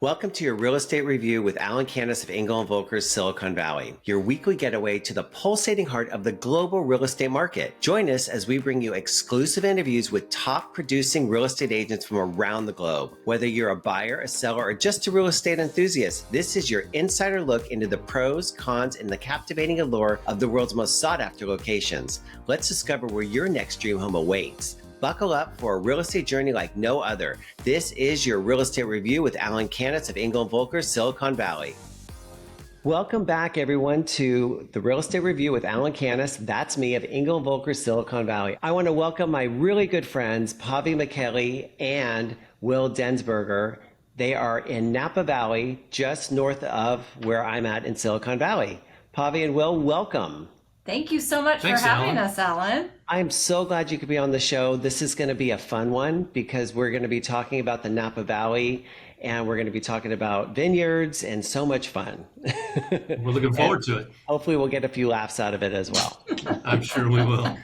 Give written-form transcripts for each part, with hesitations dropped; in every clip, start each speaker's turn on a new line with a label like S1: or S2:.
S1: Welcome to your Real Estate Review with Alan Canis of Engel & Volker's Silicon Valley, your weekly getaway to the pulsating heart of the global real estate market. Join us as we bring you exclusive interviews with top producing real estate agents from around the globe. Whether you're a buyer, a seller, or just a real estate enthusiast, this is your insider look into the pros, cons, and the captivating allure of the world's most sought-after locations. Let's discover where your next dream home awaits. Buckle up for a real estate journey like no other. This is your Real Estate Review with Alan Canis of Engel & Volker's Silicon Valley. Welcome back, everyone, to the Real Estate Review with Alan Canis. That's me of Engel & Volker's Silicon Valley. I want to welcome my really good friends, Pavi Micheli and Will Densberger. They are in Napa Valley, just north of where I'm at in Silicon Valley. Pavi and Will, welcome.
S2: Thank you so much
S3: Thanks,
S2: for having
S3: Alan.
S2: us, Alan.
S1: I'm so glad you could be on the show. This is going to be a fun one because we're going to be talking about the Napa Valley and we're going to be talking about vineyards and so much fun.
S3: We're looking forward to it.
S1: Hopefully we'll get a few laughs out of it as well.
S3: I'm sure we will.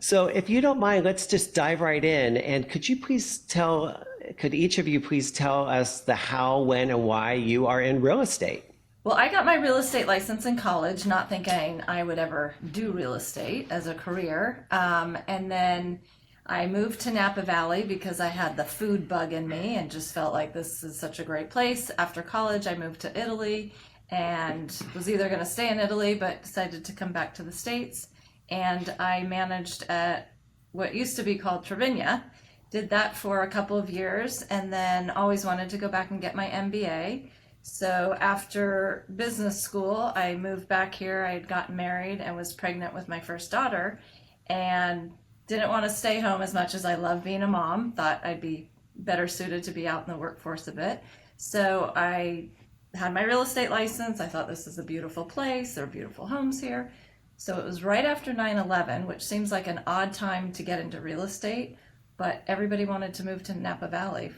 S1: So if you don't mind, let's just dive right in. And could each of you please tell us the how, when, and why you are in real estate?
S2: Well, I got my real estate license in college, not thinking I would ever do real estate as a career. And then I moved to Napa Valley because I had the food bug in me and just felt like this is such a great place. After college, I moved to Italy and was either going to stay in Italy, but decided to come back to the States. And I managed at what used to be called Trevinia. Did that for a couple of years and then always wanted to go back and get my MBA. So after business school, I moved back here. I had gotten married and was pregnant with my first daughter and didn't want to stay home as much as I love being a mom. Thought I'd be better suited to be out in the workforce a bit. So I had my real estate license. I thought this is a beautiful place. There are beautiful homes here. So it was right after 9/11, which seems like an odd time to get into real estate. But everybody wanted to move to Napa Valley,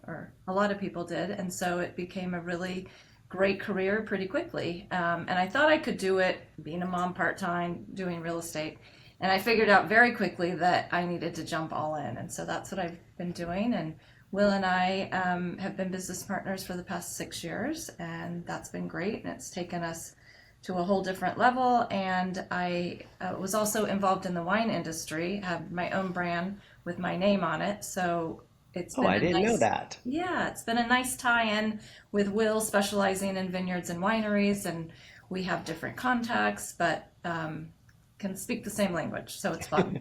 S2: or a lot of people did. And so it became a really great career pretty quickly. And I thought I could do it being a mom part-time, doing real estate. And I figured out very quickly that I needed to jump all in. And so that's what I've been doing. And Will and I have been business partners for the past 6 years. And that's been great. And it's taken us to a whole different level. And I was also involved in the wine industry, have my own brand with my name on it. So it's been
S1: I didn't know that.
S2: Yeah, it's been a nice tie-in with Will specializing in vineyards and wineries. And we have different contacts, but can speak the same language. So it's fun.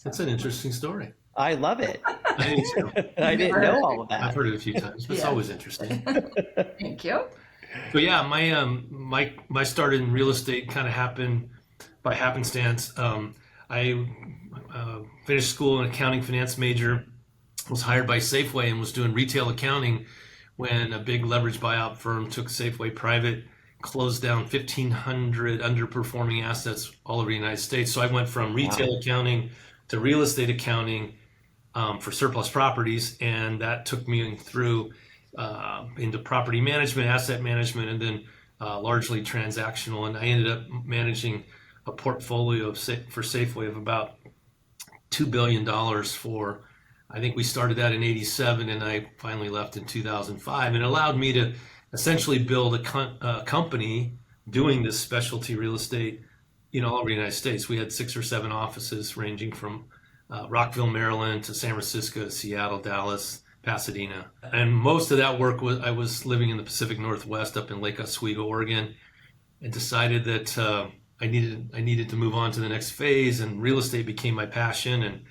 S3: That's an interesting story.
S1: I love it.
S3: I
S1: didn't know all of that.
S3: I've heard it a few times, but it's always interesting.
S2: Thank you.
S3: So yeah, my start in real estate kind of happened by happenstance. I finished school, an accounting finance major, was hired by Safeway and was doing retail accounting when a big leverage buyout firm took Safeway private, closed down 1,500 underperforming assets all over the United States. So I went from retail accounting to real estate accounting for surplus properties, and that took me through into property management, asset management, and then largely transactional. And I ended up managing a portfolio for Safeway of about $2 billion for, I think we started that in 87 and I finally left in 2005. And it allowed me to essentially build a company doing this specialty real estate all over the United States. We had 6 or 7 offices ranging from Rockville, Maryland to San Francisco, Seattle, Dallas, Pasadena. And most of that work I was living in the Pacific Northwest up in Lake Oswego, Oregon, and decided that I needed to move on to the next phase, and real estate became my passion. And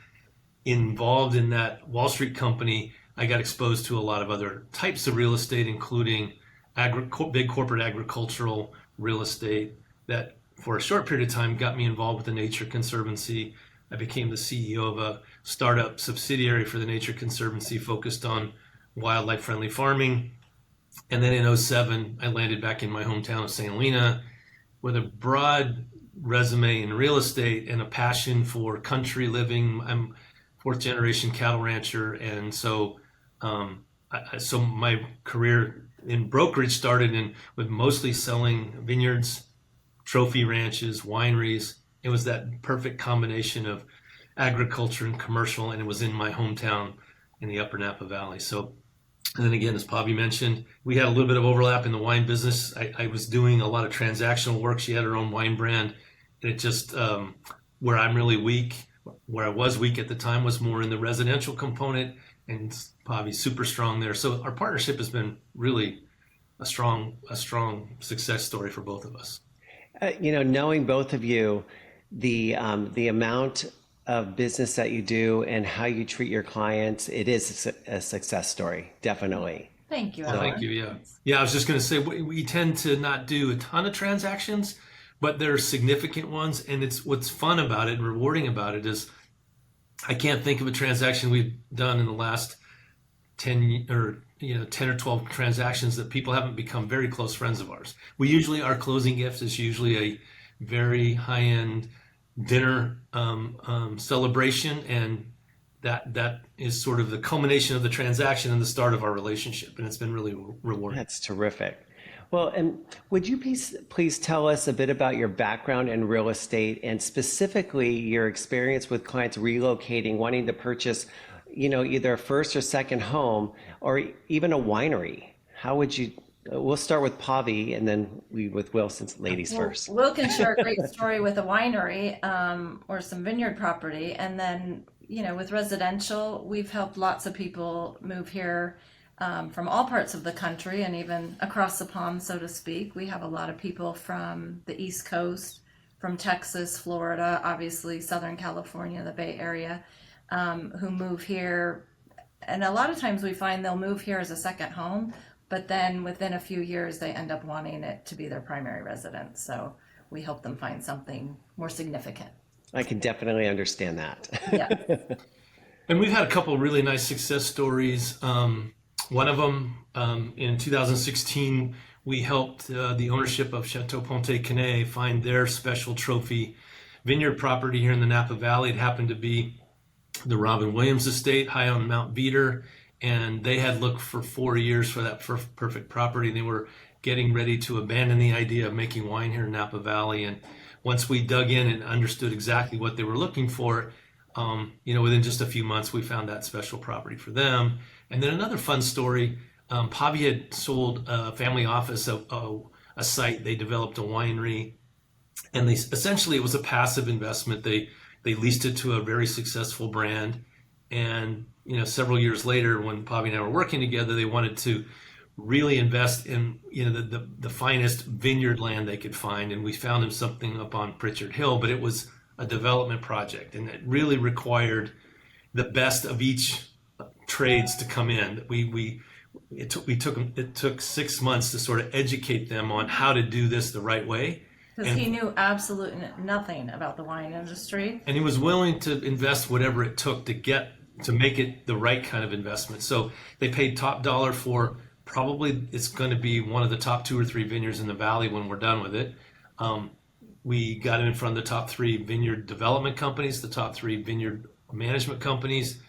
S3: involved in that Wall Street company, I got exposed to a lot of other types of real estate, including big corporate agricultural real estate that for a short period of time got me involved with the Nature Conservancy. I became the CEO of a startup subsidiary for the Nature Conservancy focused on wildlife friendly farming. And then in 2007, I landed back in my hometown of St. Helena with a broad resume in real estate and a passion for country living. I'm 4th generation cattle rancher. And so my career in brokerage started with mostly selling vineyards, trophy ranches, wineries. It was that perfect combination of agriculture and commercial, and it was in my hometown in the Upper Napa Valley. So And then again, as Pavi mentioned, we had a little bit of overlap in the wine business. I was doing a lot of transactional work. She had her own wine brand. And it just, where I'm really weak, where I was weak at the time was more in the residential component, and Pavi's super strong there. So our partnership has been really a strong success story for both of us.
S1: Knowing both of you, the amount of business that you do and how you treat your clients, it is a success story, definitely.
S2: Thank you,
S3: Well,
S2: Alan.
S3: thank you. Yeah. Yeah. I was just going to say we tend to not do a ton of transactions, but there are significant ones. And it's what's fun about it and rewarding about it is I can't think of a transaction we've done in the last 10 or 10 or 12 transactions that people haven't become very close friends of ours. We usually, our closing gift is usually a very high-end dinner celebration, and that is sort of the culmination of the transaction and the start of our relationship, and it's been really rewarding.
S1: That's terrific. Well, and would you please tell us a bit about your background in real estate and specifically your experience with clients relocating, wanting to purchase, either a first or second home or even a winery? How would you? We'll start with Pavi and then with Will, since ladies first.
S2: Will can share a great story with a winery or some vineyard property. And then, with residential, we've helped lots of people move here from all parts of the country and even across the pond, so to speak. We have a lot of people from the East Coast, from Texas, Florida, obviously Southern California, the Bay Area, who move here. And a lot of times we find they'll move here as a second home, but then within a few years they end up wanting it to be their primary residence. So we help them find something more significant.
S1: I can definitely understand that.
S2: Yeah.
S3: And we've had a couple of really nice success stories. One of them, in 2016, we helped the ownership of Chateau Ponte Canet find their special trophy vineyard property here in the Napa Valley. It happened to be the Robin Williams estate high on Mount Veeder, and they had looked for 4 years for that perfect property. They were getting ready to abandon the idea of making wine here in Napa Valley. And once we dug in and understood exactly what they were looking for, within just a few months, we found that special property for them. And then another fun story, Pavi had sold a family office, a site. They developed a winery, and essentially it was a passive investment. They leased it to a very successful brand. And, several years later, when Pavi and I were working together, they wanted to really invest in, the finest vineyard land they could find. And we found them something up on Pritchard Hill, but it was a development project, and it really required the best of each trades to come in. It took 6 months to sort of educate them on how to do this the right way.
S2: Because he knew absolutely nothing about the wine industry.
S3: And he was willing to invest whatever it took to make it the right kind of investment. So they paid top dollar for probably it's going to be one of the top 2 or 3 vineyards in the valley when we're done with it. We got it in front of the top 3 vineyard development companies, the top 3 vineyard management companies,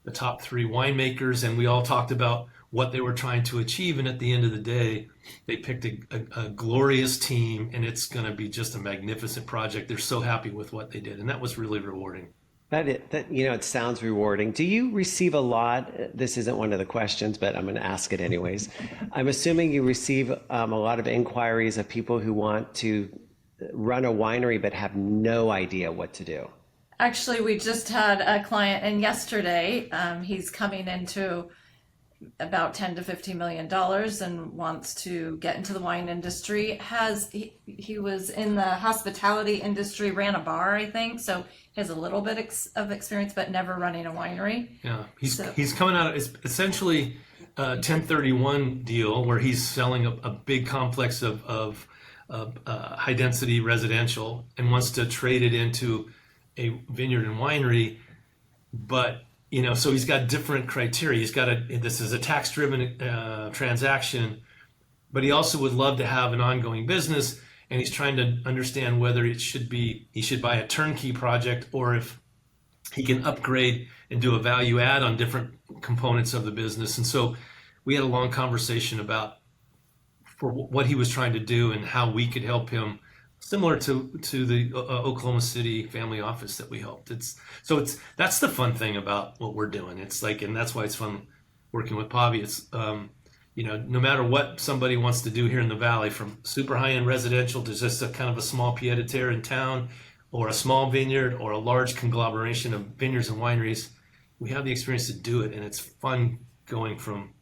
S3: the top 3 winemakers, and we all talked about what they were trying to achieve. And at the end of the day, they picked a glorious team, and it's going to be just a magnificent project. They're so happy with what they did, and that was really rewarding.
S1: It sounds rewarding. Do you receive a lot? This isn't one of the questions, but I'm going to ask it anyways. I'm assuming you receive a lot of inquiries of people who want to run a winery but have no idea what to do.
S2: Actually, we just had a client, and yesterday he's coming into about $10 to $15 million and wants to get into the wine industry. He was in the hospitality industry, ran a bar, I think, so he has a little bit of experience, but never running a winery.
S3: Yeah, he's coming out of, it's essentially a 1031 deal where he's selling a big complex of high density residential and wants to trade it into a vineyard and winery, but so he's got different criteria. This is a tax driven transaction, but he also would love to have an ongoing business, and he's trying to understand whether he should buy a turnkey project or if he can upgrade and do a value add on different components of the business. And so we had a long conversation about for what he was trying to do and how we could help him, similar to the Oklahoma City family office that we helped. That's the fun thing about what we're doing. It's like, and that's why it's fun working with Pavi. It's no matter what somebody wants to do here in the Valley, from super high-end residential to just a kind of a small pied-à-terre in town, or a small vineyard, or a large conglomeration of vineyards and wineries, we have the experience to do it, and it's fun going from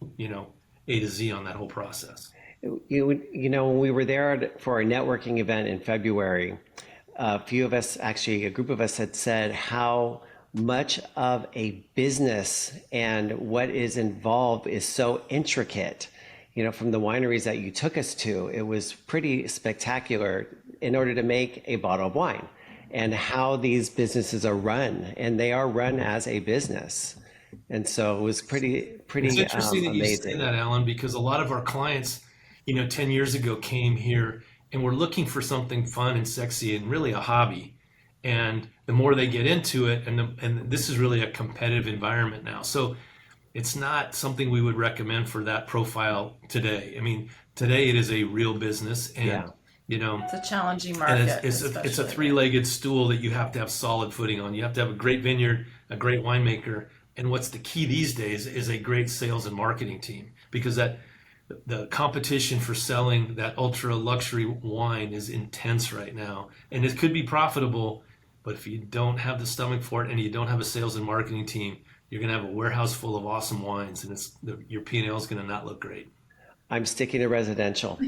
S3: A to Z on that whole process.
S1: When we were there for our networking event in February, a group of us had said how much of a business and what is involved is so intricate. From the wineries that you took us to, it was pretty spectacular in order to make a bottle of wine, and how these businesses are run, and they are run as a business. And so it was pretty
S3: It's interesting that you say
S1: amazing.
S3: that, Alan, because a lot of our clients, 10 years ago came here and were looking for something fun and sexy and really a hobby. And the more they get into it, and this is really a competitive environment now. So it's not something we would recommend for that profile today. I mean, today it is a real business, and
S2: it's a challenging
S3: and
S2: market.
S3: it's a three-legged stool that you have to have solid footing on. You have to have a great vineyard, a great winemaker, and what's the key these days is a great sales and marketing team, because the competition for selling that ultra luxury wine is intense right now, and it could be profitable, but if you don't have the stomach for it and you don't have a sales and marketing team, you're going to have a warehouse full of awesome wines, and your P&L is going to not look great.
S1: I'm sticking to residential.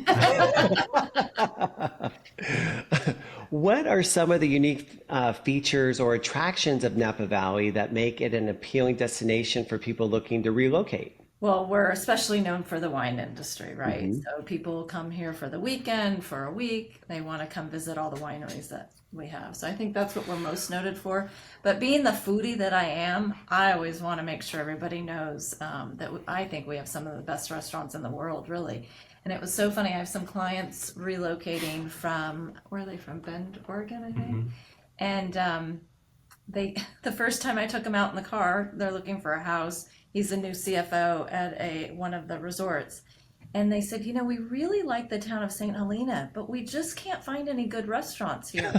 S1: What are some of the unique features or attractions of Napa Valley that make it an appealing destination for people looking to relocate?
S2: Well, we're especially known for the wine industry, right? So people come here for the weekend, for a week. They want to come visit all the wineries that we have. So I think that's what we're most noted for. But being the foodie that I am, I always want to make sure everybody knows that I think we have some of the best restaurants in the world, really. And it was so funny. I have some clients relocating from, where are they from? Bend, Oregon, I think. And the first time I took them out in the car, they're looking for a house. He's a new CFO at one of the resorts. And they said, we really like the town of St. Helena, but we just can't find any good restaurants here.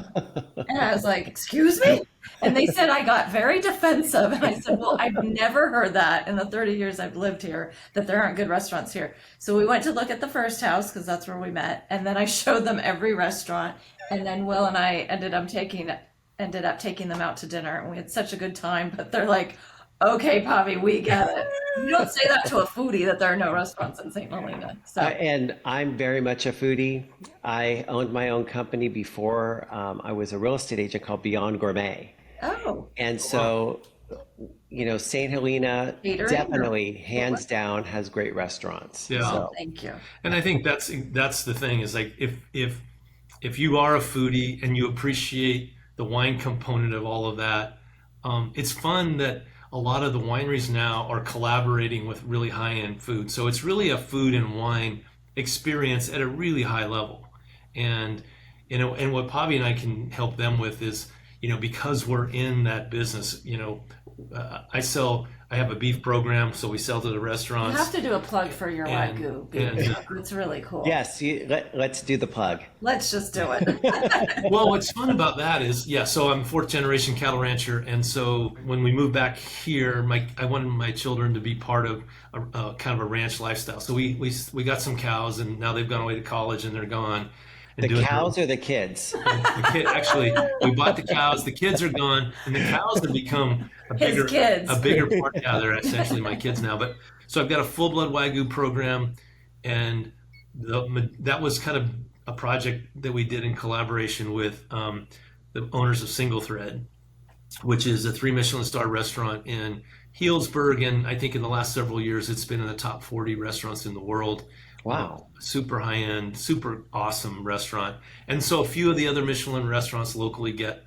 S2: And I was like, excuse me? And they said I got very defensive. And I said, well, I've never heard that in the 30 years I've lived here, that there aren't good restaurants here. So we went to look at the first house, because that's where we met. And then I showed them every restaurant. And then Will and I ended up taking them out to dinner. And we had such a good time. But they're like, okay, Pavi, we get it. You don't say that to a foodie, that there are no restaurants in St. Helena. So.
S1: And I'm very much a foodie. I owned my own company before. I was a real estate agent called Beyond Gourmet.
S2: Oh.
S1: And so, St. Helena
S2: Catering,
S1: definitely, hands down, has great restaurants.
S3: Yeah.
S1: So,
S2: Thank you.
S3: And I think that's the thing, is like, if you are a foodie and you appreciate the wine component of all of that, it's fun that a lot of the wineries now are collaborating with really high-end food. So it's really a food and wine experience at a really high level. And and what Pavi and I can help them with is, because we're in that business, I have a beef program, so we sell to the restaurants.
S2: You have to do a plug for your Wagyu beef. It's really cool.
S1: yes, let's do the plug.
S2: Let's just do it.
S3: Well, what's fun about that is, so I'm fourth generation cattle rancher, and so when we moved back here, I wanted my children to be part of a kind of a ranch lifestyle. So we got some cows, and now they've gone away to college, and they're gone.
S1: The cows or the kids?
S3: Actually, we bought the cows. The kids are gone, and the cows have become a bigger part. Yeah, they're essentially my kids now. But so I've got a full blood Wagyu program, and that was kind of a project that we did in collaboration with the owners of Single Thread, which is a 3 Michelin star restaurant in Healdsburg, and I think in the last several years it's been in the top 40 restaurants in the world.
S1: Wow.
S3: Super high-end, super awesome restaurant. And so a few of the other Michelin restaurants locally get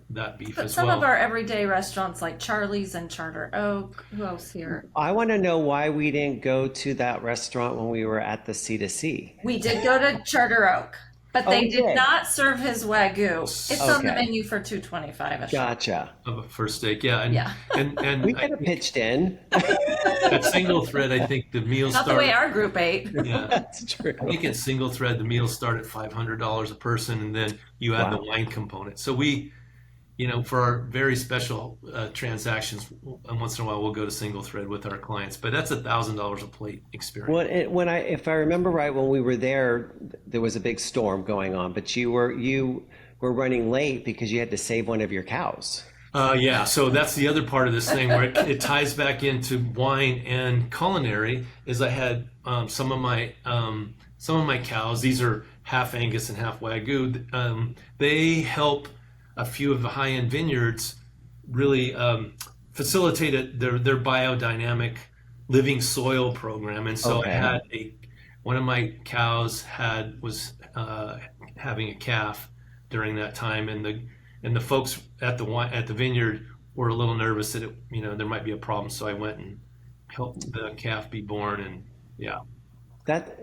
S3: that beef
S2: But
S3: as
S2: some
S3: well.
S2: of our everyday restaurants like Charlie's and Charter Oak, who else here?
S1: I want to know why we didn't go to that restaurant when we were at the C2C.
S2: We did go to Charter Oak, but they did not serve his Wagyu. It's on the menu for $225 a shot.
S1: Gotcha.
S3: Of a first steak, yeah. And
S1: We could have pitched in.
S3: at Single Thread, I think the meals
S2: Not the way our group ate.
S3: Yeah,
S1: That's true.
S3: I think at Single Thread the meals start at $500 a person, and then you add the wine component. So we for our very special transactions, and once in a while we'll go to single thread with our clients. But that's $1,000 a plate experience.
S1: Well, if I remember right, when we were there, there was a big storm going on, but you were running late because you had to save one of your cows.
S3: Yeah, so that's the other part of this thing where it ties back into wine and culinary. Is I had some of my cows. These are half Angus and half Wagyu. They help a few of the high-end vineyards really facilitate their biodynamic living soil program. And so I
S1: Okay.
S3: had one of my cows was having a calf during that time, and the folks at the vineyard were a little nervous that there might be a problem. So I went and helped the calf be born, and yeah.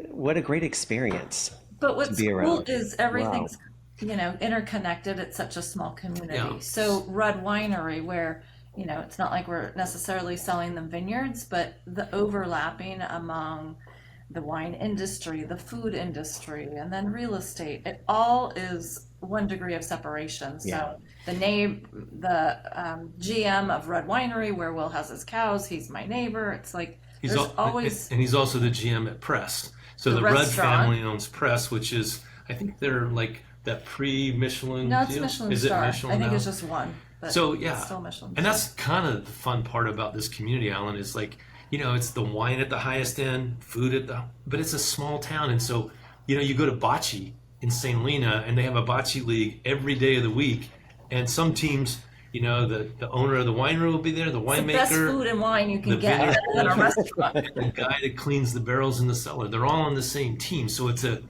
S1: What a great experience
S2: But
S1: to
S2: what's
S1: be
S2: cool
S1: around.
S2: is
S1: Wow.
S2: everything's, interconnected. It's such a small community.
S3: Yeah.
S2: So Rudd Winery, where, it's not like we're necessarily selling them vineyards, but the overlapping among the wine industry, the food industry, and then real estate, it all is one degree of separation.
S1: Yeah.
S2: So the GM of Rudd Winery, where Will has his cows, he's my neighbor. It's like
S3: He's
S2: there's
S3: al-
S2: always
S3: and he's also the GM at Press. So
S2: the
S3: the Rudd
S2: restaurant.
S3: family owns Press, which is, I think they're like that pre-Michelin
S2: No, it's
S3: deal.
S2: Michelin
S3: Is it
S2: star.
S3: Michelin
S2: I think
S3: now?
S2: it's just one, but
S3: So
S2: it's
S3: yeah,
S2: still Michelin
S3: and
S2: star.
S3: that's kind of the fun part about this community, Alan, is like, it's the wine at the highest end, food but it's a small town, and so you go to bocce in St. Helena, and they have a bocce league every day of the week, and some teams, the owner of the winery will be there, the
S2: It's the best
S3: winemaker,
S2: food and wine you
S3: the
S2: can get
S3: vineyard
S2: at a
S3: owner,
S2: restaurant.
S3: the guy that cleans the barrels in the cellar. They're all on the same team, so it's a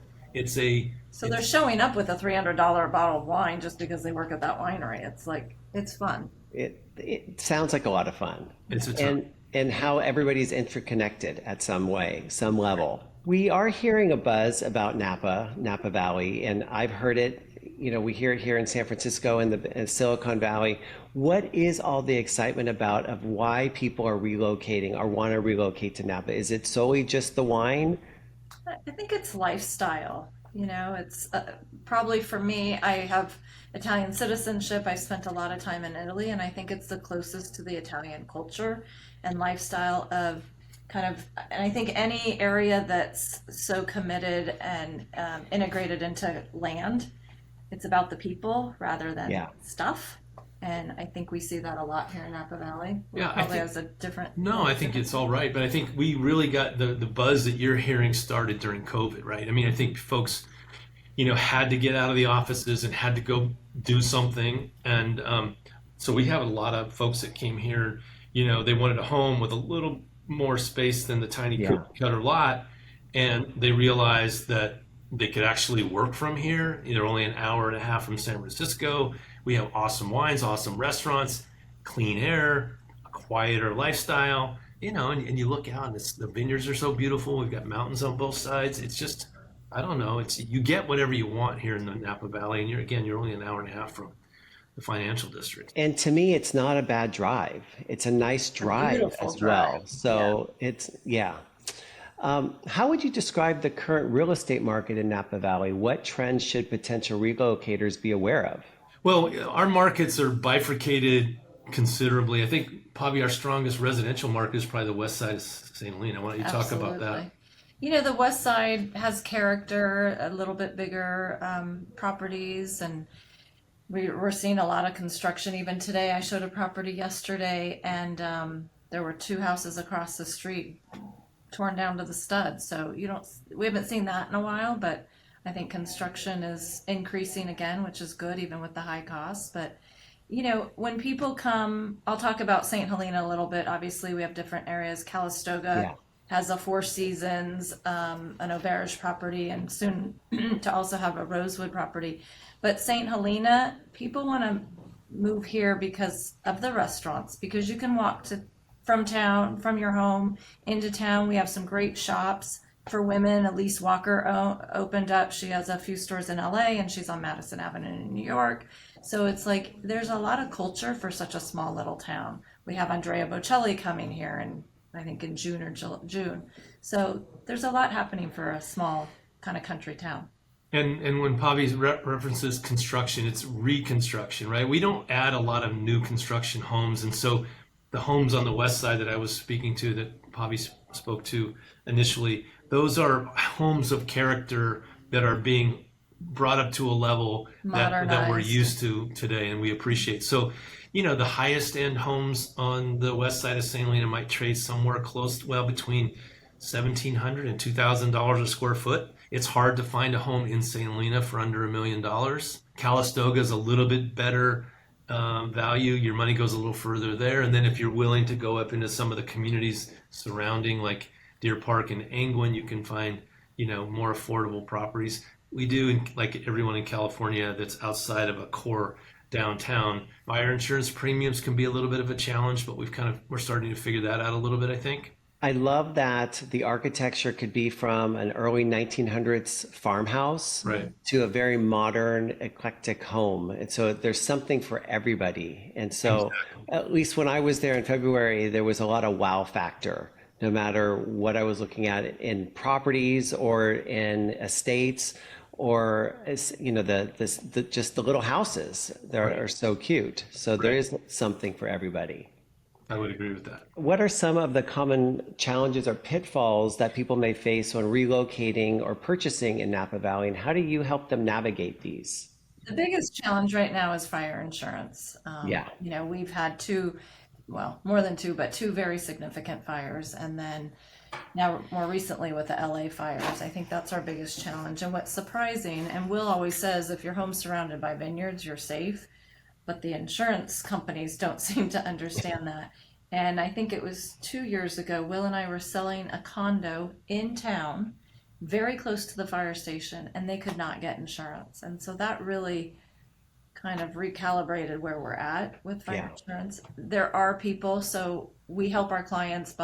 S2: So they're showing up with a $300 bottle of wine just because they work at that winery. It's like it's fun.
S1: It sounds like a lot of fun.
S3: it's a time.
S1: And how everybody's interconnected at some way, some level. We are hearing a buzz about Napa Valley, and I've heard it. We hear it here in San Francisco and in Silicon Valley. What is all the excitement about of why people are relocating or want to relocate to Napa? Is it solely just the wine?
S2: I think it's lifestyle. It's probably for me, I have Italian citizenship. I spent a lot of time in Italy, and I think it's the closest to the Italian culture and lifestyle of kind of, and I think any area that's so committed and integrated into land, it's about the people rather than
S1: Yeah.
S2: stuff. And I think we see that a lot here in Napa Valley.
S3: Yeah, I
S2: Probably
S3: think
S2: has a different.
S3: No, I think it's all right, but I think we really got the buzz that you're hearing started during COVID, right? I mean, I think folks, had to get out of the offices and had to go do something, and so we have a lot of folks that came here. They wanted a home with a little more space than the tiny
S1: Yeah.
S3: cookie cutter lot, and they realized that they could actually work from here. They're only an hour and a half from San Francisco. We have awesome wines, awesome restaurants, clean air, a quieter lifestyle. And you look out, and the vineyards are so beautiful. We've got mountains on both sides. It's just, I don't know. You get whatever you want here in the Napa Valley, and you're only an hour and a half from the financial district.
S1: And to me, it's not a bad drive. It's a nice
S2: A
S1: drive
S2: beautiful
S1: as well.
S2: drive. Yeah.
S1: So yeah. How would you describe the current real estate market in Napa Valley? What trends should potential relocators be aware of?
S3: Well, our markets are bifurcated considerably. I think probably our strongest residential market is probably the west side of St. Helena. Why don't you talk about that?
S2: Absolutely. The West Side has character, a little bit bigger properties, and we're seeing a lot of construction. Even today, I showed a property yesterday, and there were two houses across the street torn down to the studs. So we haven't seen that in a while, but I think construction is increasing again, which is good, even with the high costs. But when people come, I'll talk about St. Helena a little bit. Obviously, we have different areas. Calistoga
S1: Yeah.
S2: has a Four Seasons, an auberge property, and soon to also have a Rosewood property. But St. Helena, people want to move here because of the restaurants, because you can walk from town, from your home into town. We have some great shops for women. Elise Walker opened up. She has a few stores in LA, and she's on Madison Avenue in New York. So it's like there's a lot of culture for such a small little town. We have Andrea Bocelli coming here, and I think in June or June. So there's a lot happening for a small kind of country town.
S3: And when Pavi references construction, it's reconstruction, right? We don't add a lot of new construction homes, and so the homes on the west side that I was speaking to, that Pavi spoke to initially, those are homes of character that are being brought up to a level that we're
S2: Modernized.
S3: used to today, and we appreciate. So, the highest end homes on the west side of St. Helena might trade somewhere close, well, between $1,700 and $2,000 a square foot. It's hard to find a home in St. Helena for under $1 million. Calistoga is a little bit better value. Your money goes a little further there. And then if you're willing to go up into some of the communities surrounding, like Deer Park and Angwin, you can find, more affordable properties. We do, like everyone in California that's outside of a core downtown. Fire insurance premiums can be a little bit of a challenge, but we're starting to figure that out a little bit, I think.
S1: I love that the architecture could be from an early 1900s farmhouse
S3: Right.
S1: to a very modern, eclectic home. And so there's something for everybody. And so, at least when I was there in February, there was a lot of wow factor, no matter what I was looking at in properties or in estates or, just the little houses that are so cute. So there is something for everybody.
S3: I would agree with that.
S1: What are some of the common challenges or pitfalls that people may face when relocating or purchasing in Napa Valley, and how do you help them navigate these?
S2: The biggest challenge right now is fire insurance.
S1: Yeah.
S2: We've had two, well, more than two, but two very significant fires. And then now more recently with the LA fires, I think that's our biggest challenge. And what's surprising, and Will always says, if your home's surrounded by vineyards, you're safe. But the insurance companies don't seem to understand that. And I think it was 2 years ago, Will and I were selling a condo in town, very close to the fire station, and they could not get insurance. And so that really kind of recalibrated where we're at with fire insurance. There are people, so we help our clients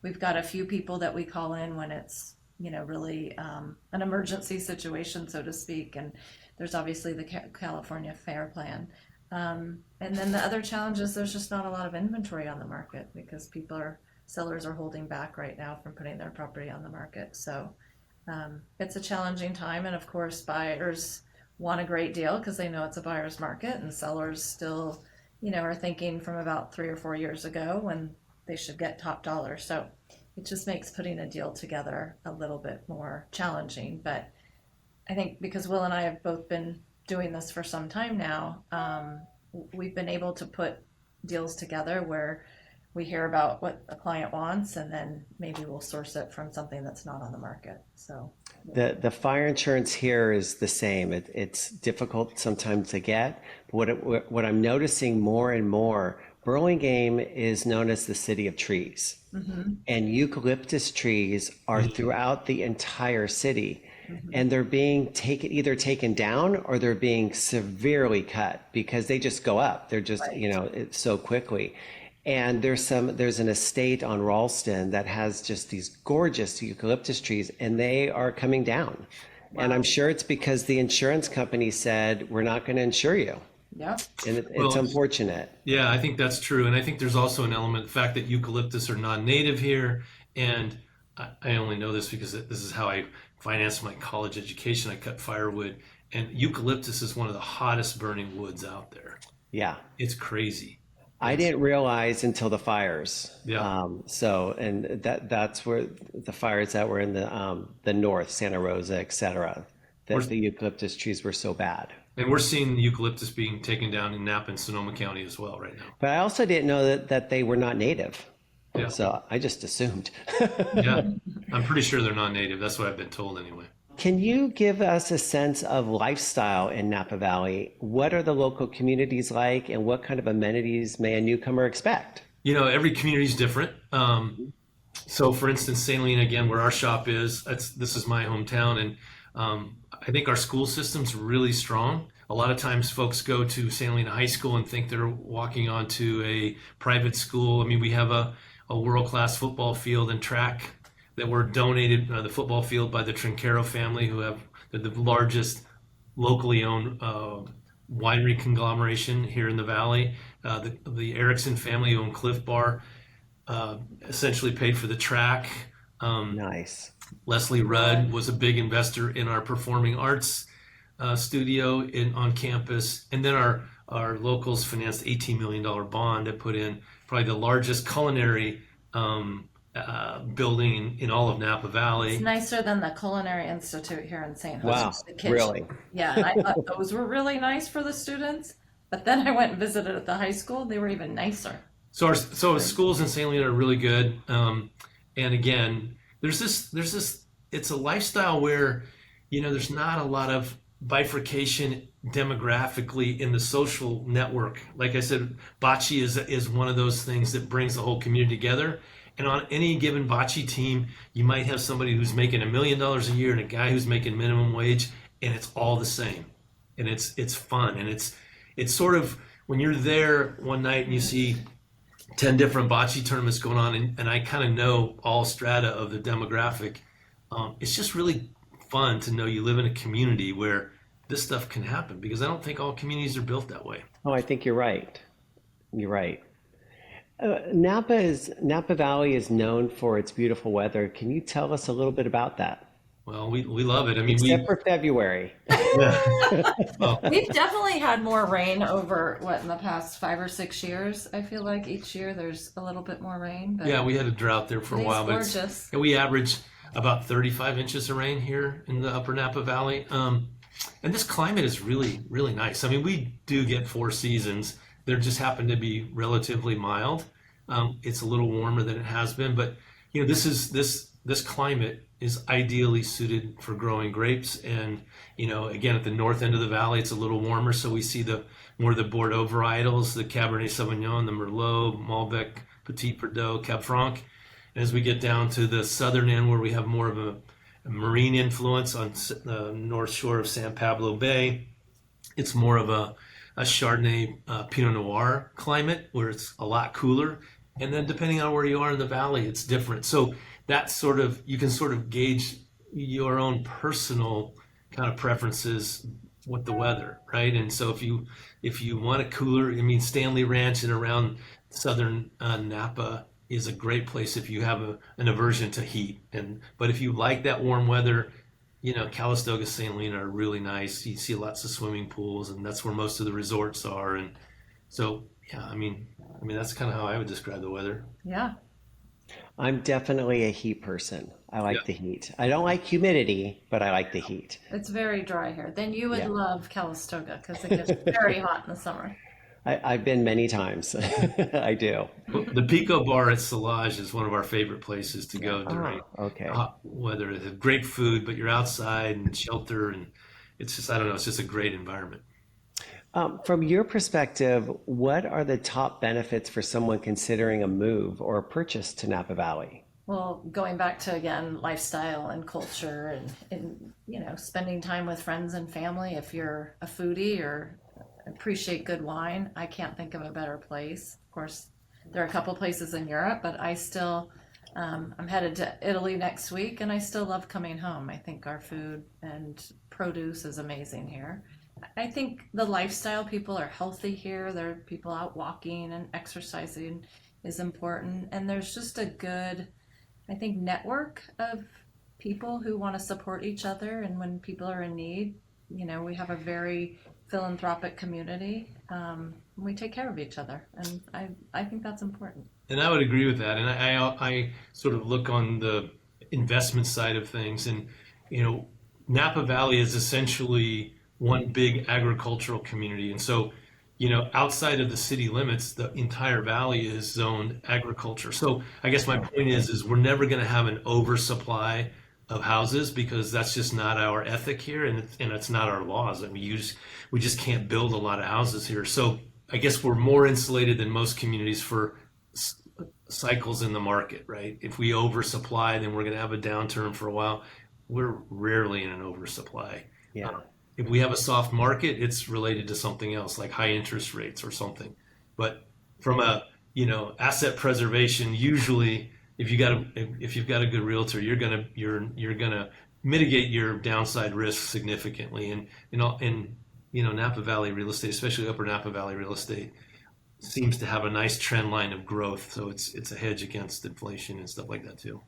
S2: we've got a few people that we call in when it's, really an emergency situation, so to speak. And there's obviously the California Fair Plan. And then the other challenge is there's just not a lot of inventory on the market because sellers are holding back right now from putting their property on the market. So it's a challenging time. And of course, buyers want a great deal because they know it's a buyer's market, and sellers still, are thinking from about 3 or 4 years ago when they should get top dollar. So it just makes putting a deal together a little bit more challenging. But I think because Will and I have both been doing this for some time now, we've been able to put deals together where we hear about what a client wants, and then maybe we'll source it from something that's not on the market. So
S1: The fire insurance here is the same. It's difficult sometimes to get. But what I'm noticing more and more, Burlingame is known as the city of trees, and eucalyptus trees are throughout the entire city. And they're being either taken down or they're being severely cut because they just go up. They're just, it's so quickly. And there's an estate on Ralston that has just these gorgeous eucalyptus trees, and they are coming down. Wow. And I'm sure it's because the insurance company said, we're not going to insure you.
S2: yeah,
S1: And it's unfortunate.
S3: Yeah, I think that's true. And I think there's also an element, the fact that eucalyptus are non-native here. And I only know this because this is how I financed my college education. I cut firewood, and eucalyptus is one of the hottest burning woods out there.
S1: Yeah.
S3: It's crazy.
S1: I didn't realize until the fires.
S3: Yeah.
S1: And that's where the fires that were in the north, Santa Rosa, et cetera, that the eucalyptus trees were so bad.
S3: And we're seeing eucalyptus being taken down in Napa and Sonoma County as well right now.
S1: But I also didn't know that they were not native.
S3: Yeah.
S1: So I just assumed.
S3: Yeah, I'm pretty sure they're non-native. That's what I've been told anyway.
S1: Can you give us a sense of lifestyle in Napa Valley? What are the local communities like, and what kind of amenities may a newcomer expect?
S3: Every community is different. So, for instance, St. Helena, again, where our shop is, this is my hometown, and I think our school system's really strong. A lot of times folks go to St. Helena High School and think they're walking onto a private school. I mean, we have a world-class football field and track that were donated, the football field, by the Trinchero family, who have the largest locally owned winery conglomeration here in the valley. The Erickson family, who own Cliff Bar, essentially paid for the track.
S1: Nice.
S3: Leslie Rudd was a big investor in our performing arts studio on campus. And then our locals financed $18 million bond that put in probably the largest culinary building in all of Napa Valley.
S2: It's nicer than the Culinary Institute here in St. Jose.
S1: Wow,
S2: The kitchen.
S1: really?
S2: Yeah, and I thought those were really nice for the students. But then I went and visited at the high school. They were even nicer.
S3: So our schools in St. Helena are really good. And again, there's this. It's a lifestyle where, there's not a lot of bifurcation demographically in the social network. Like I said, bocce is one of those things that brings the whole community together. And on any given bocce team, you might have somebody who's making $1 million a year and a guy who's making minimum wage, and it's all the same. And it's fun. And it's sort of, when you're there one night and you see 10 different bocce tournaments going on, and I kind of know all strata of the demographic, it's just really fun to know you live in a community where this stuff can happen, because I don't think all communities are built that way.
S1: Oh, I think you're right. You're right. Napa Valley is known for its beautiful weather. Can you tell us a little bit about that?
S3: Well, we love it. I mean,
S1: Except for February.
S3: Yeah. Well,
S2: We've definitely had more rain over in the past 5 or 6 years. I feel like each year there's a little bit more rain. But
S3: yeah, we had a drought there for a
S2: it's
S3: while, but
S2: gorgeous.
S3: and we average about 35 inches of rain here in the upper Napa Valley. And this climate is really, really nice. I mean, we do get 4 seasons. There just happen to be relatively mild. It's a little warmer than it has been, but this climate is ideally suited for growing grapes. And again, at the north end of the valley, it's a little warmer, so we see more of the Bordeaux varietals, the Cabernet Sauvignon, the Merlot, Malbec, Petit Verdot, Cab Franc. And as we get down to the southern end, where we have more of a marine influence on the north shore of San Pablo Bay, it's more of a Chardonnay Pinot Noir climate, where it's a lot cooler. And then depending on where you are in the valley, it's different. So that's you can sort of gauge your own personal kind of preferences with the weather, right? And so if you want a cooler, I mean, Stanley Ranch and around southern Napa is a great place if you have an aversion to heat. But if you like that warm weather, Calistoga, St. Helena are really nice. You see lots of swimming pools, and that's where most of the resorts are. And so, yeah, I mean, that's kind of how I would describe the weather.
S2: Yeah.
S1: I'm definitely a heat person. I like
S3: Yeah.
S1: the heat. I don't like humidity, but I like the heat.
S2: It's very dry here. Then you would
S1: Yeah.
S2: love Calistoga because it gets very hot in the summer.
S1: I've been many times. I do.
S3: The Pico Bar at Solage is one of our favorite places to go during
S1: Okay.
S3: hot weather. They have great food, but you're outside and shelter, and it's just, I don't know, it's just a great environment.
S1: From your perspective, what are the top benefits for someone considering a move or a purchase to Napa Valley?
S2: Well, going back to, again, lifestyle and culture and spending time with friends and family. If you're a foodie or appreciate good wine, I can't think of a better place. Of course, there are a couple places in Europe, but I still, I'm headed to Italy next week, and I still love coming home. I think our food and produce is amazing here. I think the lifestyle, people are healthy here. There are people out walking and exercising is important. And there's just a good, I think, network of people who want to support each other. And when people are in need, we have a very philanthropic community. We take care of each other. And I think that's important.
S3: And I would agree with that. And I sort of look on the investment side of things. And, Napa Valley is essentially one big agricultural community. And so, outside of the city limits, the entire valley is zoned agriculture. So I guess my point is we're never going to have an oversupply of houses, because that's just not our ethic here, and it's not our laws. And we just can't build a lot of houses here. So I guess we're more insulated than most communities for cycles in the market, right? If we oversupply, then we're going to have a downturn for a while. We're rarely in an oversupply.
S1: Yeah.
S3: If we have a soft market, it's related to something else, like high interest rates or something. But from a asset preservation, usually if you've got a good realtor, you're gonna mitigate your downside risk significantly. And Napa Valley real estate, especially Upper Napa Valley real estate, seems to have a nice trend line of growth. So it's a hedge against inflation and stuff like that too.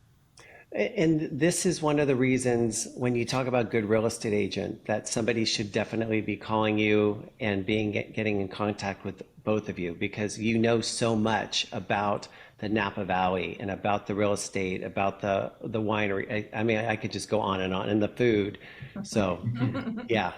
S1: And this is one of the reasons when you talk about good real estate agent that somebody should definitely be calling you and getting in contact with both of you because you know so much about the Napa Valley and about the real estate, about the winery. I mean, I could just go on, and the food. So, yeah.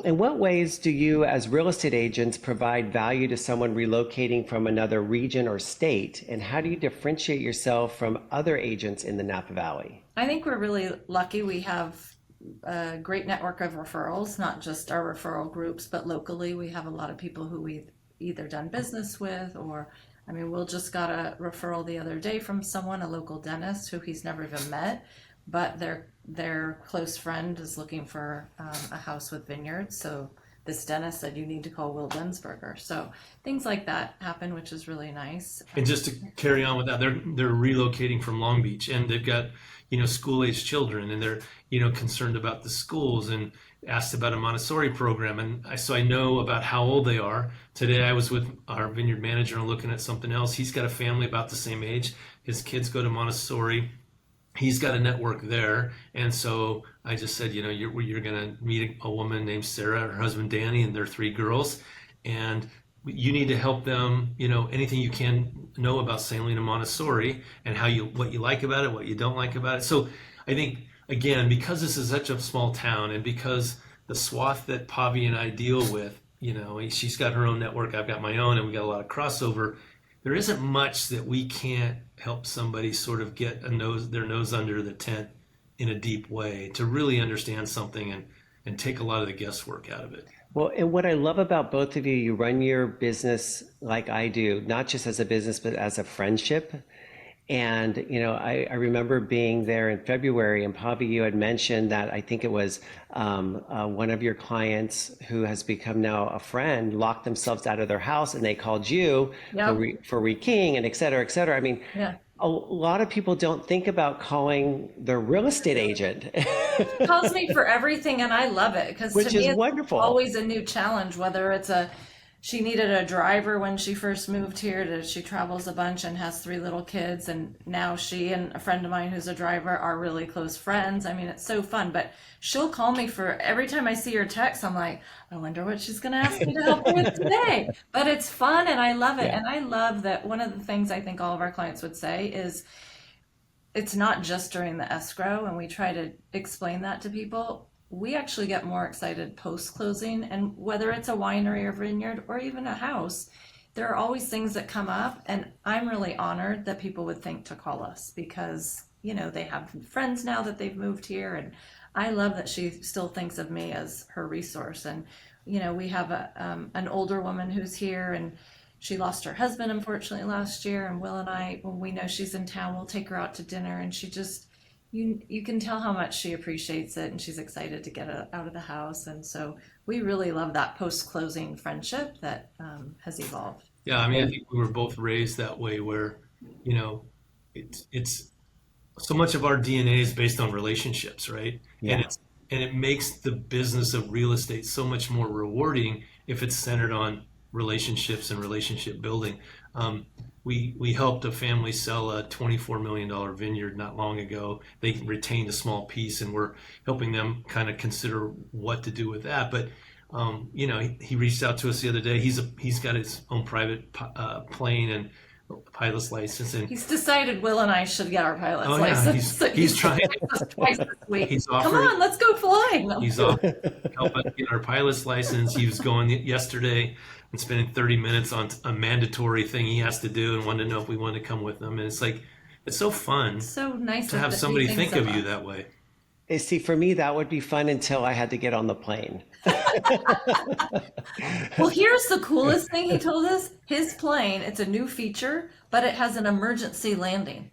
S1: In what ways do you, as real estate agents, provide value to someone relocating from another region or state? And how do you differentiate yourself from other agents in the Napa Valley?
S2: I think we're really lucky. We have a great network of referrals, not just our referral groups, but locally we have a lot of people who we've either done business with or, I mean, Will just got a referral the other day from someone, a local dentist who he's never even met, but their close friend is looking for a house with vineyards. So this dentist said, you need to call Will Densberger. So things like that happen, which is really nice.
S3: And just to carry on with that, they're relocating from Long Beach, and they've got school-age children, and they're concerned about the schools and asked about a Montessori program, and so I know about how old they are. Today I was with our vineyard manager and looking at something else. He's got a family about the same age. His kids go to Montessori. He's got a network there, and so I just said, you're going to meet a woman named Sarah, her husband Danny, and their 3 girls, and you need to help them, anything you can know about St. Helena Montessori and what you like about it, what you don't like about it. So I think, again, because this is such a small town and because the swath that Pavi and I deal with, she's got her own network, I've got my own, and we got a lot of crossover. There isn't much that we can't help somebody sort of get their nose under the tent in a deep way to really understand something and take a lot of the guesswork out of it.
S1: Well, and what I love about both of you, you run your business like I do, not just as a business, but as a friendship. And, I remember being there in February, and Pavi, you had mentioned that I think it was one of your clients who has become now a friend locked themselves out of their house and they called you for rekeying and et cetera, et cetera. I mean,
S2: Yeah.
S1: a lot of people don't think about calling their real estate agent.
S2: Calls me for everything, and I love it because
S1: Which
S2: to me
S1: is
S2: it's
S1: wonderful.
S2: always a new challenge. Whether it's she needed a driver when she first moved here. She travels a bunch and has 3 little kids, and now she and a friend of mine who's a driver are really close friends. I mean, it's so fun. But she'll call me for every time I see her text. I'm like, I wonder what she's going to ask me to help her with today. But it's fun, and I love it.
S1: Yeah.
S2: And I love that one of the things I think all of our clients would say is it's not just during the escrow, and we try to explain that to people. We actually get more excited post-closing, and whether it's a winery or vineyard or even a house, there are always things that come up, and I'm really honored that people would think to call us because, they have friends now that they've moved here, and I love that she still thinks of me as her resource. And, we have an older woman who's here, and she lost her husband, unfortunately, last year, and Will and I, when we know she's in town, we'll take her out to dinner, and she just... You can tell how much she appreciates it, and she's excited to get out of the house. And so we really love that post-closing friendship that has evolved.
S3: Yeah, I mean, I think we were both raised that way where, it's so much of our DNA is based on relationships, right?
S1: Yeah.
S3: And it makes the business of real estate so much more rewarding if it's centered on relationships and relationship building. We helped a family sell a $24 million vineyard not long ago. They retained a small piece, and we're helping them kind of consider what to do with that. But he reached out to us the other day. He's got his own private plane and pilot's license, and
S2: He's decided Will and I should get our pilot's
S3: oh yeah,
S2: license.
S3: he's trying.
S2: Twice this week.
S3: He's
S2: Come
S3: offered.
S2: on, let's go flying.
S3: He's offered to help us get our pilot's license. He was going yesterday and spending 30 minutes on a mandatory thing he has to do, and wanted to know if we wanted to come with him. And it's like, it's so fun
S2: So nice
S3: to have
S2: that
S3: somebody
S2: he
S3: think
S2: thinks
S3: of you
S2: us.
S3: that way.
S1: See, for me, that would be fun until I had to get on the plane.
S2: Well, here's the coolest thing he told us. His plane, it's a new feature, but it has an emergency landing.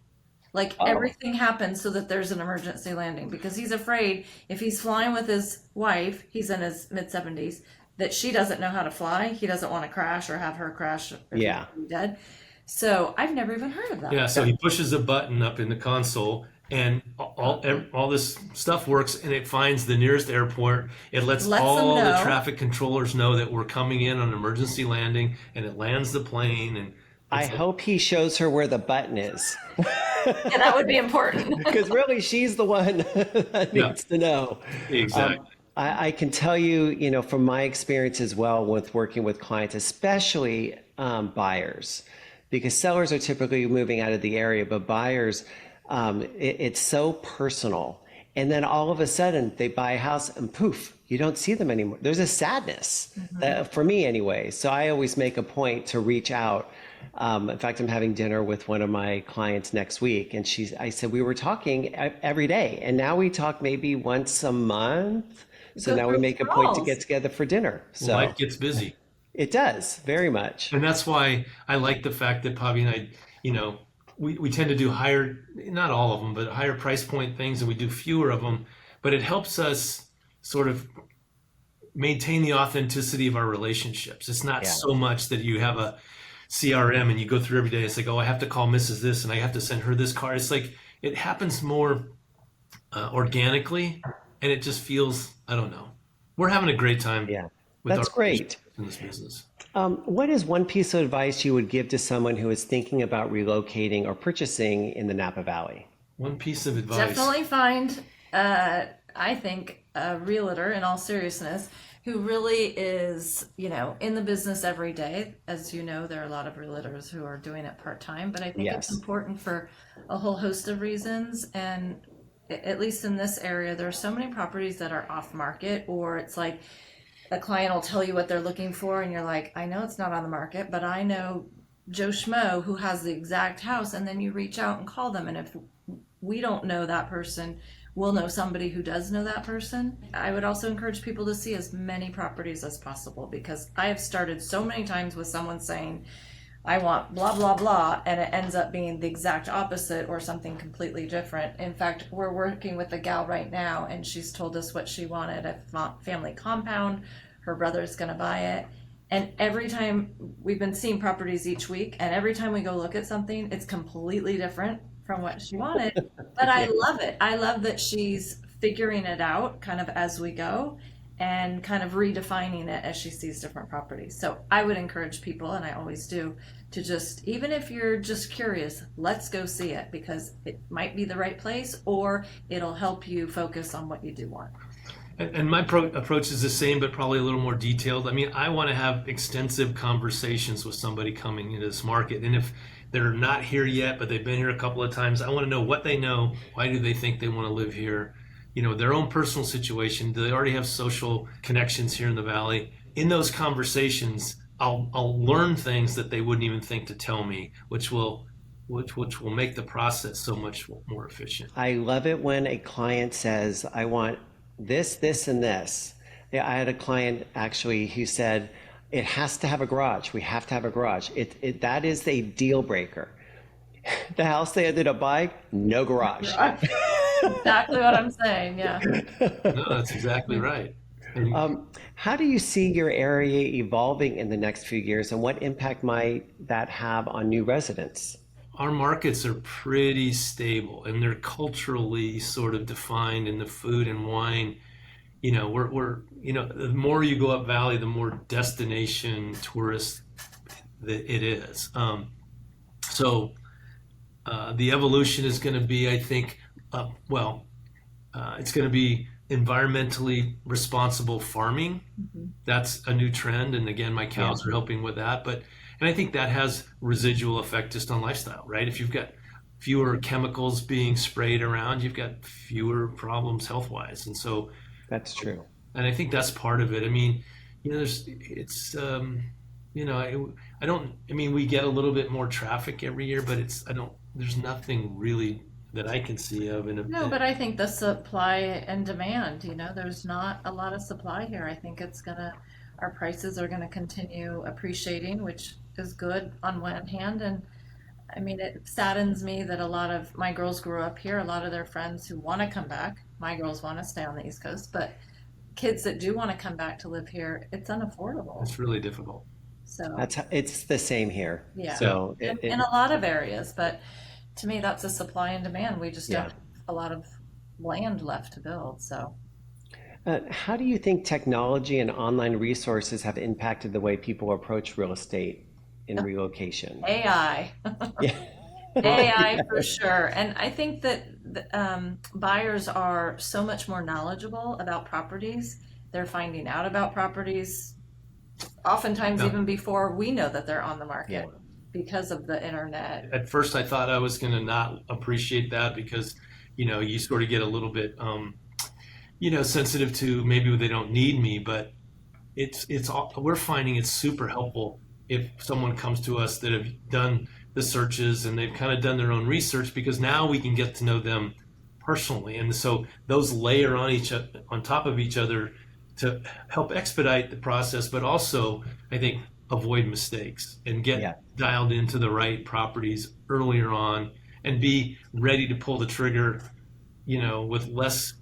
S2: Like everything happens so that there's an emergency landing because he's afraid if he's flying with his wife, he's in his mid-70s, that she doesn't know how to fly. He doesn't want to crash or have her crash or
S1: Yeah.
S2: be dead. So I've never even heard of that.
S3: Yeah, so he pushes a button up in the console, and all this stuff works, and it finds the nearest airport. It lets
S2: Lets
S3: all
S2: them
S3: the
S2: know.
S3: traffic controllers know that we're coming in on an emergency landing, and it lands the plane, and
S1: I hope he shows her where the button is.
S2: Yeah, that would be important.
S1: Because really, she's the one that
S3: Yeah,
S1: needs to know.
S3: exactly.
S1: I can tell you, from my experience as well with working with clients, especially buyers, because sellers are typically moving out of the area, but buyers, it's so personal. And then all of a sudden they buy a house and poof, you don't see them anymore. There's a sadness that, for me anyway. So I always make a point to reach out. In fact, I'm having dinner with one of my clients next week, and I said, we were talking every day, and now we talk maybe once a month. So
S2: Go
S1: now we
S2: for
S1: make a point to
S2: strolls.
S1: get together for dinner. So
S3: Life gets busy.
S1: it does very much.
S3: And that's why I like the fact that Pavi and I, we tend to do higher, not all of them, but higher price point things, and we do fewer of them. But it helps us sort of maintain the authenticity of our relationships. It's not so much that you have a CRM and you go through every day. It's like, oh, I have to call Mrs. This and I have to send her this card. It's like it happens more organically, and it just feels, I don't know. We're having a great time.
S1: Yeah,
S3: with
S1: that's
S3: our
S1: great.
S3: in this business.
S1: What is one piece of advice you would give to someone who is thinking about relocating or purchasing in the Napa Valley?
S3: One piece of advice.
S2: Definitely find, I think, a realtor, in all seriousness, who really is, in the business every day. As you know, there are a lot of realtors who are doing it part-time, but I think it's important for a whole host of reasons. And at least in this area, there are so many properties that are off market, or it's like a client will tell you what they're looking for, and you're like, I know it's not on the market, but I know Joe Schmo who has the exact house. And then you reach out and call them, and if we don't know that person, we'll know somebody who does know that person. I would also encourage people to see as many properties as possible, because I have started so many times with someone saying, I want blah, blah, blah, and it ends up being the exact opposite or something completely different. In fact, we're working with a gal right now, and she's told us what she wanted, a family compound. Her brother's going to buy it. And every time, we've been seeing properties each week, and every time we go look at something, it's completely different from what she wanted. But I love it. I love that she's figuring it out kind of as we go, and kind of redefining it as she sees different properties. So I would encourage people, and I always do, to just, even if you're just curious, let's go see it, because it might be the right place, or it'll help you focus on what you do want.
S3: And my approach is the same, but probably a little more detailed. I mean, I want to have extensive conversations with somebody coming into this market. And if they're not here yet, but they've been here a couple of times, I want to know what they know. Why do they think they want to live here? Their own personal situation. Do they already have social connections here in the Valley? In those conversations, I'll learn things that they wouldn't even think to tell me, which will make the process so much more efficient.
S1: I love it when a client says, I want this, this, and this. Yeah, I had a client actually who said, it has to have a garage. We have to have a garage. That is a deal breaker. The house they ended up buying, no garage.
S2: Exactly what I'm saying, yeah.
S3: No, that's exactly right.
S1: How do you see your area evolving in the next few years, and what impact might that have on new residents?
S3: Our markets are pretty stable, and they're culturally sort of defined in the food and wine. We're the more you go up valley, the more destination tourist that it is. So the evolution is going to be, I think, it's going to be environmentally responsible farming. Mm-hmm. That's a new trend, and again, my cows are helping with that. And I think that has residual effect just on lifestyle, right? If you've got fewer chemicals being sprayed around, you've got fewer problems health-wise, and so
S1: that's true.
S3: And I think that's part of it. I mean, we get a little bit more traffic every year, but there's nothing really that I can see of.
S2: No, but I think the supply and demand, there's not a lot of supply here. I think our prices are going to continue appreciating, which is good on one hand. And I mean, it saddens me that a lot of my girls grew up here. A lot of their friends who want to come back, my girls want to stay on the East Coast, but kids that do want to come back to live here, it's unaffordable.
S3: It's really difficult.
S2: So
S1: it's the same here.
S2: Yeah.
S1: So
S2: in a lot of areas, but to me, that's a supply and demand. We just don't have a lot of land left to build. So.
S1: How do you think technology and online resources have impacted the way people approach real estate? in relocation?
S2: AI.
S1: Yeah.
S2: AI for sure. And I think that buyers are so much more knowledgeable about properties. They're finding out about properties oftentimes
S3: Yeah.
S2: even before we know that they're on the market
S1: Yeah.
S2: because of the internet.
S3: At first, I thought I was going to not appreciate that because, you sort of get a little bit, sensitive to maybe they don't need me, but we're finding it's super helpful if someone comes to us that have done the searches and they've kind of done their own research, because now we can get to know them personally, and so those layer on top of each other to help expedite the process, but also I think avoid mistakes and get
S1: Yeah.
S3: dialed into the right properties earlier on and be ready to pull the trigger, with less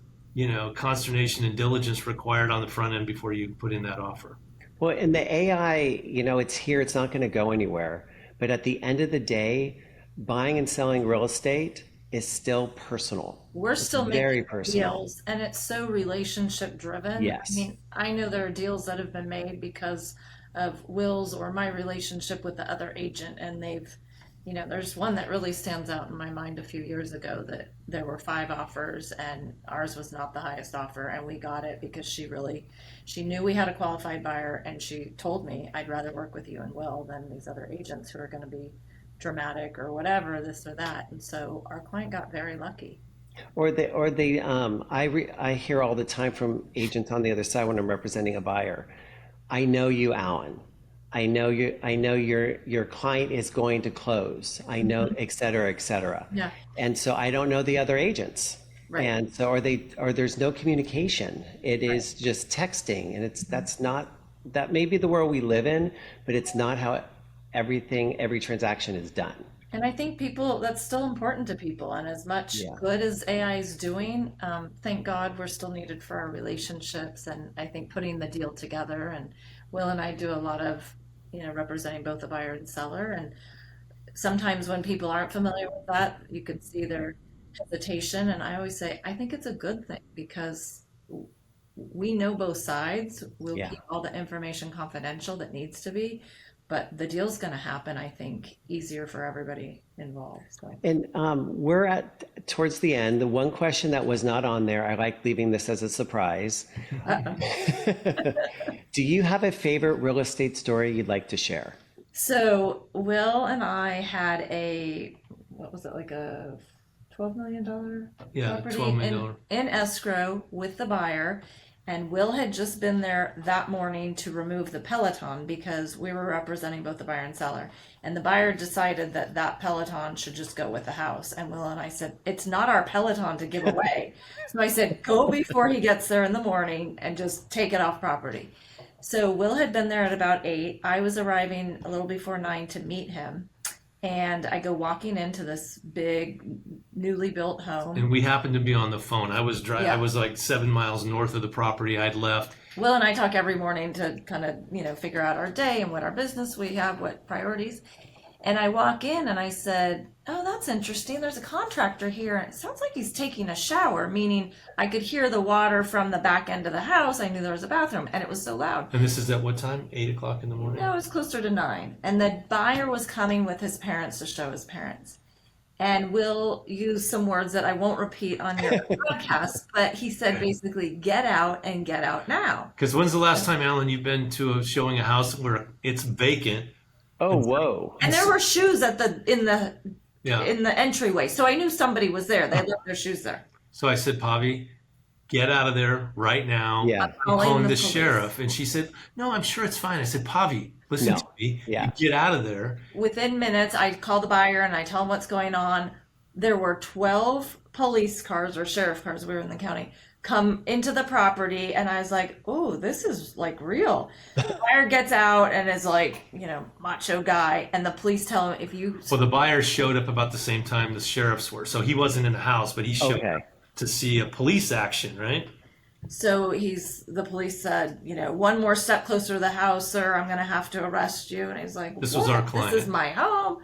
S3: consternation and diligence required on the front end before you put in that offer.
S1: Well, and the AI, it's here, it's not going to go anywhere. But at the end of the day, buying and selling real estate is still personal.
S2: We're
S1: It's
S2: still
S1: very
S2: making
S1: personal.
S2: deals, and it's so relationship driven.
S1: Yes.
S2: I mean, I know there are deals that have been made because of wills or my relationship with the other agent, and there's one that really stands out in my mind a few years ago that there were 5 offers and ours was not the highest offer, and we got it because she knew we had a qualified buyer, and she told me, I'd rather work with you and Will than these other agents who are going to be dramatic or whatever, this or that. And so our client got very lucky.
S1: I hear all the time from agents on the other side when I'm representing a buyer. I know you, Alan. I know your client is going to close. I know, et cetera, et cetera.
S2: Yeah.
S1: And so I don't know the other agents.
S2: Right.
S1: And so there's no communication. It is just texting, and that may be the world we live in, but it's not how every transaction is done.
S2: And I think that's still important to people. And as much
S1: Yeah.
S2: good as AI is doing, thank God we're still needed for our relationships. And I think putting the deal together, and Will and I do a lot of, representing both the buyer and seller. And sometimes when people aren't familiar with that, you can see their hesitation. And I always say, I think it's a good thing because we know both sides. We'll
S1: Yeah.
S2: keep all the information confidential that needs to be. But the deal's going to happen, I think, easier for everybody involved. So.
S1: And we're towards the end. The one question that was not on there, I like leaving this as a surprise. Do you have a favorite real estate story you'd like to share?
S2: So Will and I had what was it, like a $12 million property
S3: $12 million.
S2: in escrow with the buyer. And Will had just been there that morning to remove the Peloton because we were representing both the buyer and seller. And the buyer decided that Peloton should just go with the house. And Will and I said, it's not our Peloton to give away. So I said, go before he gets there in the morning and just take it off property. So Will had been there at about 8. I was arriving a little before 9 to meet him. And I go walking into this big, newly built home.
S3: And we happened to be on the phone. I was driving.
S2: Yeah.
S3: I was like 7 miles north of the property I'd left.
S2: Will and I talk every morning to kind of, figure out our day and what our business we have, what priorities. And I walk in and I said, oh, that's interesting. There's a contractor here. And it sounds like he's taking a shower, meaning I could hear the water from the back end of the house. I knew there was a bathroom, and it was so loud.
S3: And this is at what time? 8 o'clock in the morning?
S2: No, it was closer to 9. And the buyer was coming with his parents to show his parents. And Will use some words that I won't repeat on your podcast, but he said basically, get out and get out now.
S3: Because when's the last time, Alan, you've been to showing a house where it's vacant?
S1: Oh, whoa.
S2: And there were shoes in the
S3: Yeah.
S2: entryway. So I knew somebody was there. They left their shoes there.
S3: So I said, Pavi, get out of there right now.
S1: Yeah.
S3: I'm
S2: Calling
S3: calling
S2: the
S3: the
S2: police.
S3: sheriff. And she said, no, I'm sure it's fine. I said, Pavi, listen
S1: No.
S3: to me.
S1: Yeah.
S3: You get out of there.
S2: Within minutes, I call the buyer and I tell him what's going on. There were 12 police cars or sheriff cars, we were in the county, come into the property, and I was like, oh, this is like real. The buyer gets out and is like, macho guy, and the police tell him, if you...
S3: Well, the buyers showed up about the same time the sheriffs were. So he wasn't in the house, but he showed
S1: Okay.
S3: up to see a police action, right?
S2: So the police said, one more step closer to the house, sir, I'm going to have to arrest you. And he's like,
S3: This was our
S2: "What?
S3: client.
S2: This is my home."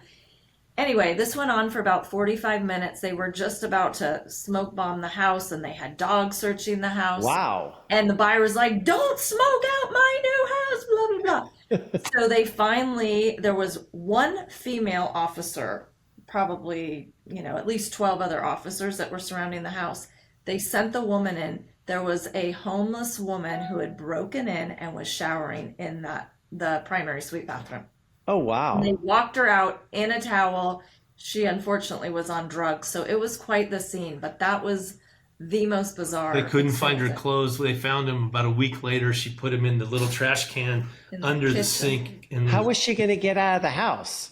S2: Anyway, this went on for about 45 minutes. They were just about to smoke bomb the house, and they had dogs searching the house.
S1: Wow.
S2: And the buyer was like, don't smoke out my new house, blah, blah, blah. So there was one female officer, probably, at least 12 other officers that were surrounding the house. They sent the woman in. There was a homeless woman who had broken in and was showering in the primary suite bathroom.
S1: Oh,
S2: And they
S1: wow.
S2: walked her out in a towel. She unfortunately was on drugs, so it was quite the scene, but that was the most bizarre
S3: They couldn't find her
S2: experience
S3: clothes. They found him about a week later. She put him in the little trash can
S2: in the
S3: under the
S2: kitchen.
S3: sink. And
S1: How was she going to get out of the house?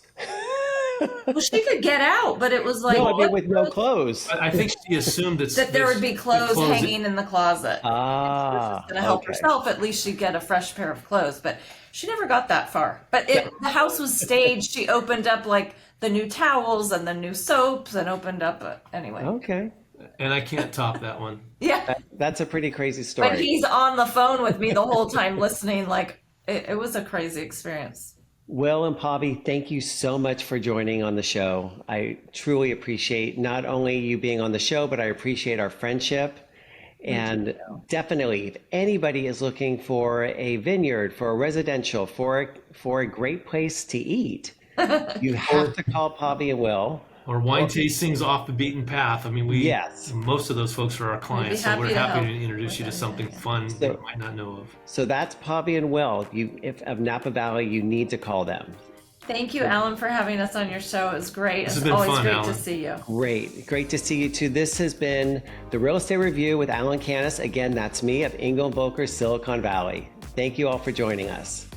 S2: Well, she could get out, but it was like
S1: No, I mean with no clothes.
S3: I think she assumed
S2: that there would be clothes hanging in the closet.
S1: Ah,
S2: Going to help
S1: okay.
S2: herself, at least she'd get a fresh pair of clothes. But she never got that far. But the house was staged. She opened up like the new towels and the new soaps and opened up anyway.
S1: Okay.
S3: And I can't top that one.
S2: Yeah.
S1: That's a pretty crazy
S2: But
S1: story.
S2: he's on the phone with me the whole time listening. Like it was a crazy experience.
S1: Will and Pavi, thank you so much for joining on the show. I truly appreciate not only you being on the show, but I appreciate our friendship. And definitely, if anybody is looking for a vineyard, for a residential, for a great place to eat, you have to call Pavi and Will.
S3: Or wine tastings off the beaten path. I mean,
S1: Yes.
S3: most of those folks are our clients, so
S2: happy
S3: we're
S2: to
S3: happy
S2: help
S3: to introduce you to
S2: with
S3: something
S2: anything.
S3: fun that you might not know of.
S1: So that's Pavi and Will. If of Napa Valley, you need to call them.
S2: Thank you, Alan, for having us on your show. It was great.
S3: This has
S2: It's
S3: been
S2: always
S3: fun,
S2: great
S3: Alan.
S2: to see you.
S1: Great to see you too. This has been the Real Estate Review with Alan Canis. Again, that's me of Engel and Volker, Silicon Valley. Thank you all for joining us.